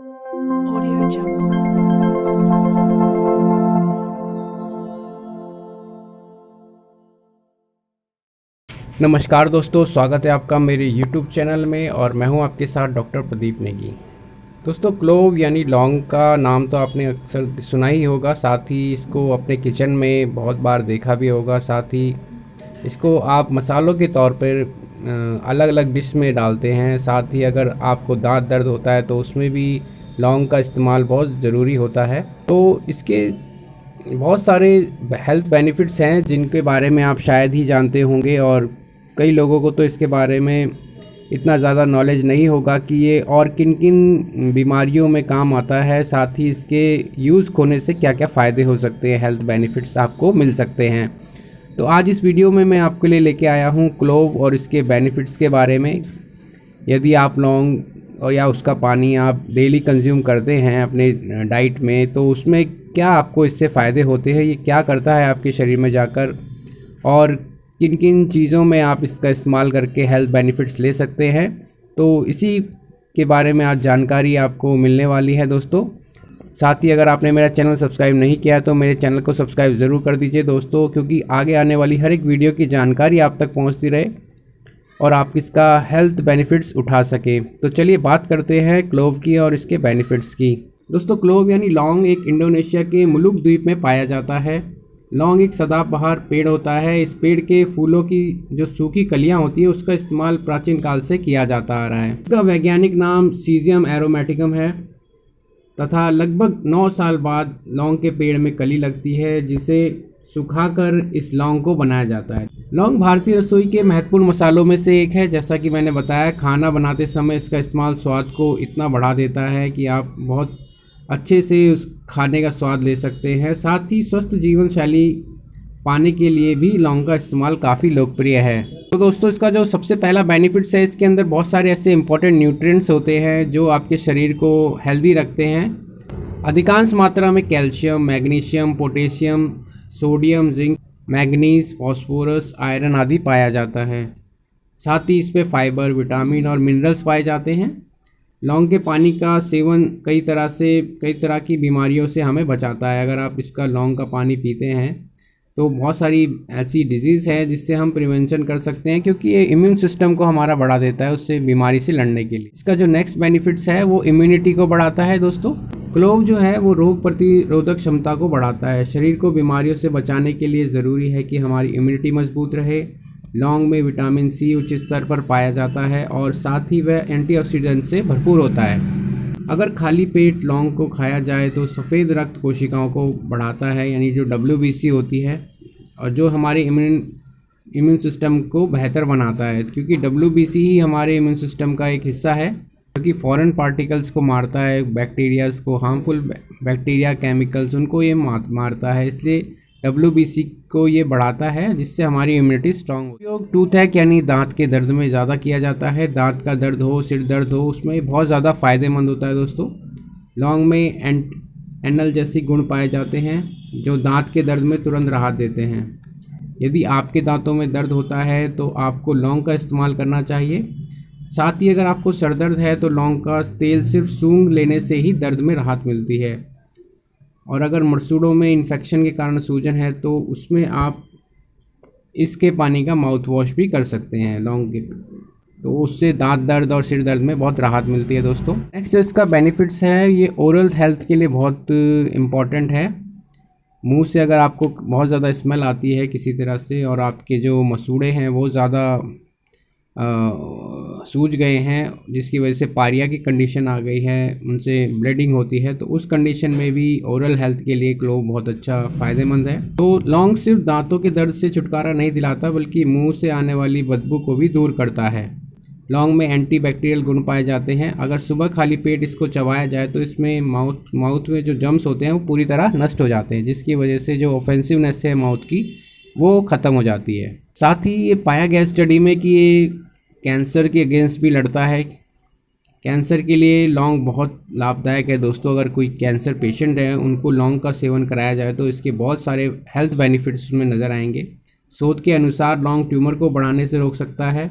Audio Jungle. नमस्कार दोस्तों, स्वागत है आपका मेरे YouTube चैनल में और मैं हूं आपके साथ डॉक्टर प्रदीप नेगी। दोस्तों, क्लोव यानी लौंग का नाम तो आपने अक्सर सुना ही होगा, साथ ही इसको अपने किचन में बहुत बार देखा भी होगा। साथ ही इसको आप मसालों के तौर पर अलग अलग डिश में डालते हैं। साथ ही अगर आपको दांत दर्द होता है तो उसमें भी लौंग का इस्तेमाल बहुत ज़रूरी होता है। तो इसके बहुत सारे हेल्थ बेनिफिट्स हैं जिनके बारे में आप शायद ही जानते होंगे, और कई लोगों को तो इसके बारे में इतना ज़्यादा नॉलेज नहीं होगा कि ये और किन किन बीमारियों में काम आता है। साथ ही इसके यूज़ होने से क्या क्या फ़ायदे हो सकते हैं, हेल्थ बेनिफिट्स आपको मिल सकते हैं। तो आज इस वीडियो में मैं आपके लिए लेके आया हूँ क्लोव और इसके बेनिफिट्स के बारे में। यदि आप लौंग और या उसका पानी आप डेली कंज्यूम करते हैं अपने डाइट में, तो उसमें क्या आपको इससे फ़ायदे होते हैं, ये क्या करता है आपके शरीर में जाकर, और किन किन चीज़ों में आप इसका इस्तेमाल करके हेल्थ बेनिफिट्स ले सकते हैं। तो इसी के बारे में आज जानकारी आपको मिलने वाली है दोस्तों। साथ ही अगर आपने मेरा चैनल सब्सक्राइब नहीं किया तो मेरे चैनल को सब्सक्राइब ज़रूर कर दीजिए दोस्तों, क्योंकि आगे आने वाली हर एक वीडियो की जानकारी आप तक पहुंचती रहे और आप इसका हेल्थ बेनिफिट्स उठा सकें। तो चलिए बात करते हैं क्लोव की और इसके बेनिफिट्स की। दोस्तों, क्लोव यानी लौंग एक इंडोनेशिया के मुलुक द्वीप में पाया जाता है। लौंग एक सदाबहार पेड़ होता है। इस पेड़ के फूलों की जो सूखी कलियां होती है उसका इस्तेमाल प्राचीन काल से किया जाता आ रहा है। इसका वैज्ञानिक नाम सीजियम एरोमेटिकम है तथा लगभग 9 साल बाद लौंग के पेड़ में कली लगती है, जिसे सुखाकर इस लौंग को बनाया जाता है। लौंग भारतीय रसोई के महत्वपूर्ण मसालों में से एक है। जैसा कि मैंने बताया, खाना बनाते समय इसका इस्तेमाल स्वाद को इतना बढ़ा देता है कि आप बहुत अच्छे से उस खाने का स्वाद ले सकते हैं। साथ ही स्वस्थ जीवन शैली पाने के लिए भी लौंग का इस्तेमाल काफ़ी लोकप्रिय है। तो दोस्तों, इसका जो सबसे पहला बेनिफिट्स है, इसके अंदर बहुत सारे ऐसे इंपॉर्टेंट न्यूट्रिएंट्स होते हैं जो आपके शरीर को हेल्दी रखते हैं। अधिकांश मात्रा में calcium, magnesium, potassium, sodium, zinc, manganese, phosphorus, iron आदि पाया जाता है। साथ ही इसमें फाइबर, विटामिन और मिनरल्स पाए जाते हैं। लौंग के पानी का सेवन कई तरह की बीमारियों से हमें बचाता है। अगर आप इसका लौंग का पानी पीते हैं तो बहुत सारी ऐसी डिजीज़ है जिससे हम प्रिवेंशन कर सकते हैं, क्योंकि ये इम्यून सिस्टम को हमारा बढ़ा देता है उससे बीमारी से लड़ने के लिए। इसका जो नेक्स्ट बेनिफिट्स है वो इम्यूनिटी को बढ़ाता है दोस्तों। क्लोव जो है वो रोग प्रतिरोधक क्षमता को बढ़ाता है। शरीर को बीमारियों से बचाने के लिए ज़रूरी है कि हमारी इम्यूनिटी मजबूत रहे। लौंग में विटामिन सी उच्च स्तर पर पाया जाता है और साथ ही वह एंटीऑक्सीडेंट से भरपूर होता है। अगर खाली पेट लौंग को खाया जाए तो सफ़ेद रक्त कोशिकाओं को बढ़ाता है, यानी जो WBC होती है, और जो हमारे इम्यून सिस्टम को बेहतर बनाता है, क्योंकि WBC ही हमारे इम्यून सिस्टम का एक हिस्सा है क्योंकि फॉरेन पार्टिकल्स को मारता है, बैक्टीरियाज को, हार्मफुल बैक्टीरिया, केमिकल्स, उनको ये मारता है। इसलिए WBC को ये बढ़ाता है जिससे हमारी इम्यूनिटी स्ट्रांग हो। उपयोग टूथहैक यानी दांत के दर्द में ज़्यादा किया जाता है। दांत का दर्द हो, सिर दर्द हो, उसमें बहुत ज़्यादा फ़ायदेमंद होता है दोस्तों। लौंग में एनाल्जेसिक गुण पाए जाते हैं जो दांत के दर्द में तुरंत राहत देते हैं। यदि आपके दांतों में दर्द होता है तो आपको लौंग का इस्तेमाल करना चाहिए। साथ ही अगर आपको सर दर्द है तो लौंग का तेल सिर्फ सूंघ लेने से ही दर्द में राहत मिलती है। और अगर मसूड़ों में इन्फेक्शन के कारण सूजन है तो उसमें आप इसके पानी का माउथ वॉश भी कर सकते हैं लौंग के, तो उससे दांत दर्द और सिर दर्द में बहुत राहत मिलती है दोस्तों। नेक्स्ट इसका बेनिफिट्स है, ये ओरल हेल्थ के लिए बहुत इम्पॉर्टेंट है। मुंह से अगर आपको बहुत ज़्यादा स्मेल आती है किसी तरह से और आपके जो मसूड़े हैं वो ज़्यादा सूज गए हैं, जिसकी वजह से पारिया की कंडीशन आ गई है, उनसे ब्लीडिंग होती है, तो उस कंडीशन में भी ओरल हेल्थ के लिए क्लोव बहुत अच्छा फ़ायदेमंद है। तो लौंग सिर्फ दांतों के दर्द से छुटकारा नहीं दिलाता बल्कि मुंह से आने वाली बदबू को भी दूर करता है। लौंग में एंटीबैक्टीरियल गुण पाए जाते हैं। अगर सुबह खाली पेट इसको चबाया जाए तो इसमें माउथ में जो जम्स होते हैं वो पूरी तरह नष्ट हो जाते हैं, जिसकी वजह से जो ऑफेंसिवनेस है माउथ की वो ख़त्म हो जाती है। साथ ही ये पाया गया स्टडी में कि ये कैंसर के अगेंस्ट भी लड़ता है। कैंसर के लिए लौंग बहुत लाभदायक है दोस्तों। अगर कोई कैंसर पेशेंट है उनको लौंग का सेवन कराया जाए तो इसके बहुत सारे हेल्थ बेनिफिट्स उसमें नज़र आएंगे। शोध के अनुसार लौंग ट्यूमर को बढ़ाने से रोक सकता है।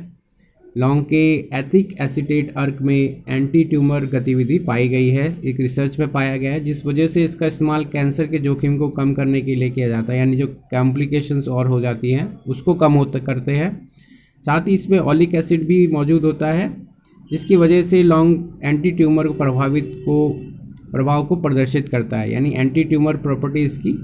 लौंग के एथिक एसीटेट अर्क में एंटी ट्यूमर गतिविधि पाई गई है, एक रिसर्च में पाया गया है, जिस वजह से इसका इस्तेमाल कैंसर के जोखिम को कम करने के लिए किया जाता है, यानी जो कॉम्प्लिकेशंस और हो जाती हैं उसको कम होता करते हैं। साथ ही इसमें ऑलिक एसिड भी मौजूद होता है, जिसकी वजह से लौंग एंटी ट्यूमर प्रभाव को प्रदर्शित करता है, यानी एंटी ट्यूमर प्रॉपर्टी इसकी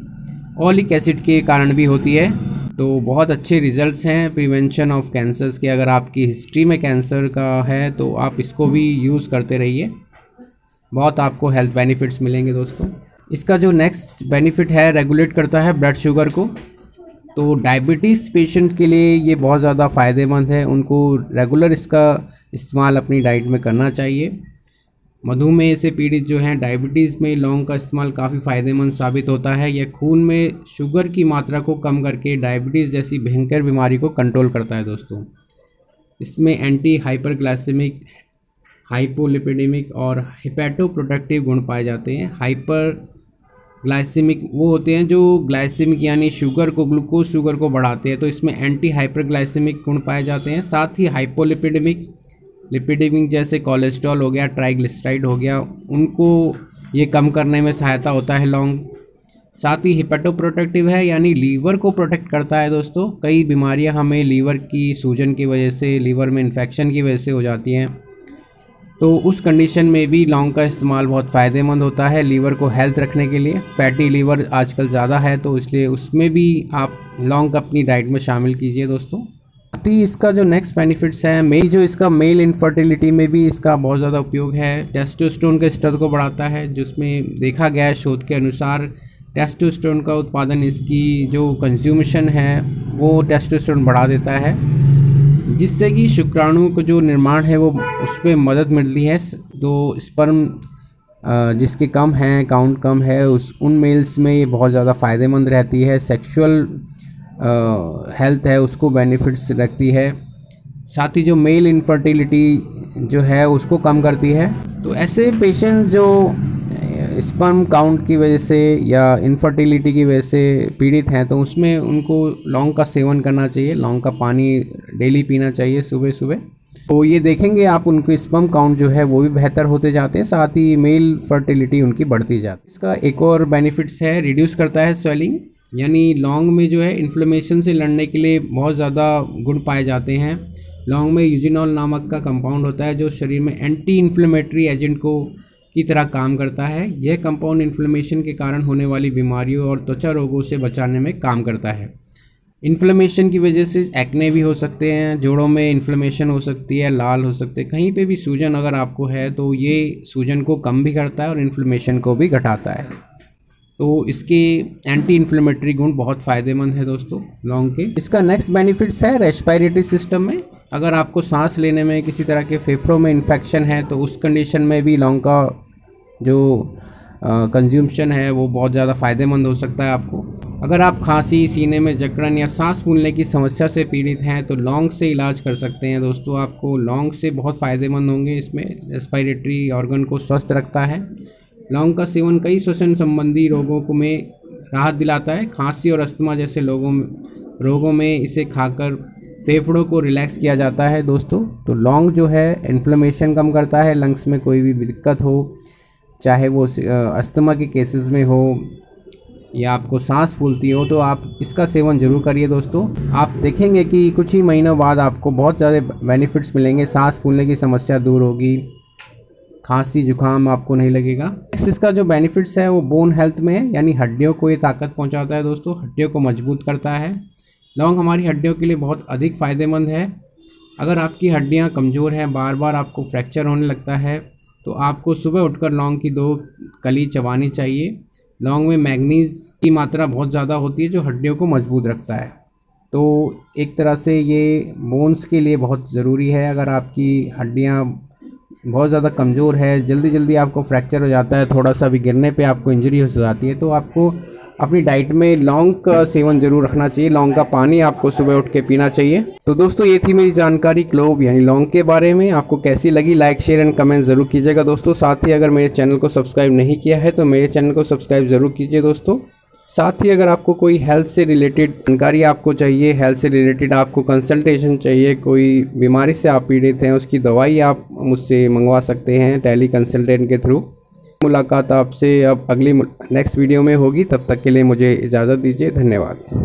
ऑलिक एसिड के कारण भी होती है। तो बहुत अच्छे रिजल्ट्स हैं प्रिवेंशन ऑफ कैंसर्स के। अगर आपकी हिस्ट्री में कैंसर का है तो आप इसको भी यूज़ करते रहिए, बहुत आपको हेल्थ बेनिफिट्स मिलेंगे दोस्तों। इसका जो नेक्स्ट बेनिफिट है, रेगुलेट करता है ब्लड शुगर को। तो डायबिटीज़ पेशेंट्स के लिए ये बहुत ज़्यादा फ़ायदेमंद है, उनको रेगुलर इसका इस्तेमाल अपनी डाइट में करना चाहिए। मधुमेह से पीड़ित जो हैं, डायबिटीज़ में लौंग का इस्तेमाल काफ़ी फ़ायदेमंद साबित होता है। यह खून में शुगर की मात्रा को कम करके डायबिटीज़ जैसी भयंकर बीमारी को कंट्रोल करता है दोस्तों। इसमें एंटी हाइपरग्लाइसेमिक, हाइपोलिपिडेमिक और हिपैटोप्रोटेक्टिव गुण पाए जाते हैं। हाइपरग्लाइसेमिक वो होते हैं जो ग्लाइसेमिक यानी शुगर को, ग्लूकोज शुगर को बढ़ाते हैं, तो इसमें एंटी हाइपरग्लाइसेमिक गुण पाए जाते हैं। साथ ही हाइपोलिपिडेमिक, लिपिडेमिक जैसे कोलेस्ट्रॉल हो गया, ट्राइग्लिसराइड हो गया, उनको ये कम करने में सहायता होता है लौंग। साथ ही हिपैटोप्रोटेक्टिव है, यानी लीवर को प्रोटेक्ट करता है दोस्तों। कई बीमारियां हमें लीवर की सूजन की वजह से, लीवर में इन्फेक्शन की वजह से हो जाती हैं, तो उस कंडीशन में भी लौंग का इस्तेमाल बहुत फ़ायदेमंद होता है लीवर को हेल्थ रखने के लिए। फैटी लीवर आजकल ज़्यादा है, तो इसलिए उसमें भी आप लौंग अपनी डाइट में शामिल कीजिए दोस्तों। इसका जो नेक्स्ट बेनिफिट्स है, मेल इनफर्टिलिटी में भी इसका बहुत ज़्यादा उपयोग है। टेस्टोस्टेरोन के स्तर को बढ़ाता है, जिसमें देखा गया है शोध के अनुसार टेस्टोस्टेरोन का उत्पादन, इसकी जो कंज्यूमेशन है वो टेस्टोस्टेरोन बढ़ा देता है, जिससे कि शुक्राणु का जो निर्माण है वो उस पर मदद मिलती है। तो स्पर्म जिसके कम हैं, काउंट कम है, उन मेल्स में ये बहुत ज़्यादा फ़ायदेमंद रहती है। सेक्सुअल हेल्थ है उसको बेनिफिट्स रखती है। साथ ही जो मेल इनफर्टिलिटी जो है उसको कम करती है। तो ऐसे पेशेंट जो स्पर्म काउंट की वजह से या इनफर्टिलिटी की वजह से पीड़ित हैं, तो उसमें उनको लौंग का सेवन करना चाहिए। लौंग का पानी डेली पीना चाहिए सुबह सुबह, तो ये देखेंगे आप उनके स्पर्म काउंट जो है वो भी बेहतर होते जाते हैं, साथ ही मेल फर्टिलिटी उनकी बढ़ती जाती है। इसका एक और बेनिफिट्स है, रिड्यूस करता है स्वेलिंग, यानी लौंग में जो है इन्फ्लेमेशन से लड़ने के लिए बहुत ज़्यादा गुण पाए जाते हैं। लौंग में यूजिनॉल नामक का कंपाउंड होता है जो शरीर में एंटी इन्फ्लेमेटरी एजेंट की तरह काम करता है। यह कंपाउंड इन्फ्लेमेशन के कारण होने वाली बीमारियों और त्वचा रोगों से बचाने में काम करता है। इन्फ्लेमेशन की वजह से एक्ने भी हो सकते हैं, जोड़ों में इन्फ्लेमेशन हो सकती है, लाल हो सकते हैं, कहीं पे भी सूजन अगर आपको है तो ये सूजन को कम भी करता है और इन्फ्लेमेशन को भी घटाता है। तो इसके एंटी इन्फ्लेमेटरी गुण बहुत फ़ायदेमंद है दोस्तों लौंग के। इसका नेक्स्ट बेनिफिट्स है रेस्पिरेटरी सिस्टम में। अगर आपको सांस लेने में किसी तरह के फेफड़ों में इन्फेक्शन है तो उस कंडीशन में भी लौंग का जो कंज्यूम्शन है वो बहुत ज़्यादा फ़ायदेमंद हो सकता है आपको। अगर आप खांसी, सीने में जकड़न या सांस फूलने की समस्या से पीड़ित हैं तो लौंग से इलाज कर सकते हैं दोस्तों। आपको लौंग से बहुत फ़ायदेमंद होंगे, इसमें रेस्पिरेटरी ऑर्गन को स्वस्थ रखता है। लौंग का सेवन कई श्वसन संबंधी रोगों में राहत दिलाता है। खांसी और अस्थमा जैसे रोगों में इसे खाकर फेफड़ों को रिलैक्स किया जाता है दोस्तों। तो लौंग जो है इन्फ्लेमेशन कम करता है, लंग्स में कोई भी दिक्कत हो, चाहे वो अस्थमा के केसेस में हो या आपको सांस फूलती हो, तो आप इसका सेवन ज़रूर करिए दोस्तों। आप देखेंगे कि कुछ ही महीनों बाद आपको बहुत ज़्यादा बेनिफिट्स मिलेंगे। सांस फूलने की समस्या दूर होगी, खांसी जुकाम आपको नहीं लगेगा। इसका जो बेनिफिट्स है वो बोन हेल्थ में है, यानी हड्डियों को ये ताकत पहुंचाता है दोस्तों, हड्डियों को मजबूत करता है। लौंग हमारी हड्डियों के लिए बहुत अधिक फ़ायदेमंद है। अगर आपकी हड्डियां कमज़ोर हैं, बार बार आपको फ्रैक्चर होने लगता है, तो आपको सुबह उठकर लौंग की 2 कली चबानी चाहिए। लौंग में मैग्नीज़ की मात्रा बहुत ज़्यादा होती है जो हड्डियों को मजबूत रखता है। तो एक तरह से ये बोन्स के लिए बहुत ज़रूरी है। अगर आपकी हड्डियाँ बहुत ज़्यादा कमज़ोर है, जल्दी आपको फ्रैक्चर हो जाता है, थोड़ा सा भी गिरने पे आपको इंजरी हो जाती है, तो आपको अपनी डाइट में लौंग का सेवन जरूर रखना चाहिए। लौंग का पानी आपको सुबह उठ के पीना चाहिए। तो दोस्तों ये थी मेरी जानकारी क्लोव यानी लौंग के बारे में। आपको कैसी लगी लाइक शेयर एंड कमेंट ज़रूर कीजिएगा दोस्तों। साथ ही अगर मेरे चैनल को सब्सक्राइब नहीं किया है तो मेरे चैनल को सब्सक्राइब ज़रूर कीजिए दोस्तों। साथ ही अगर आपको कोई हेल्थ से रिलेटेड जानकारी आपको चाहिए, हेल्थ से रिलेटेड आपको कंसल्टेशन चाहिए, कोई बीमारी से आप पीड़ित हैं, उसकी दवाई आप मुझसे मंगवा सकते हैं टेली कंसल्टेंट के थ्रू। मुलाकात आपसे अब अगली नेक्स्ट वीडियो में होगी। तब तक के लिए मुझे इजाज़त दीजिए। धन्यवाद।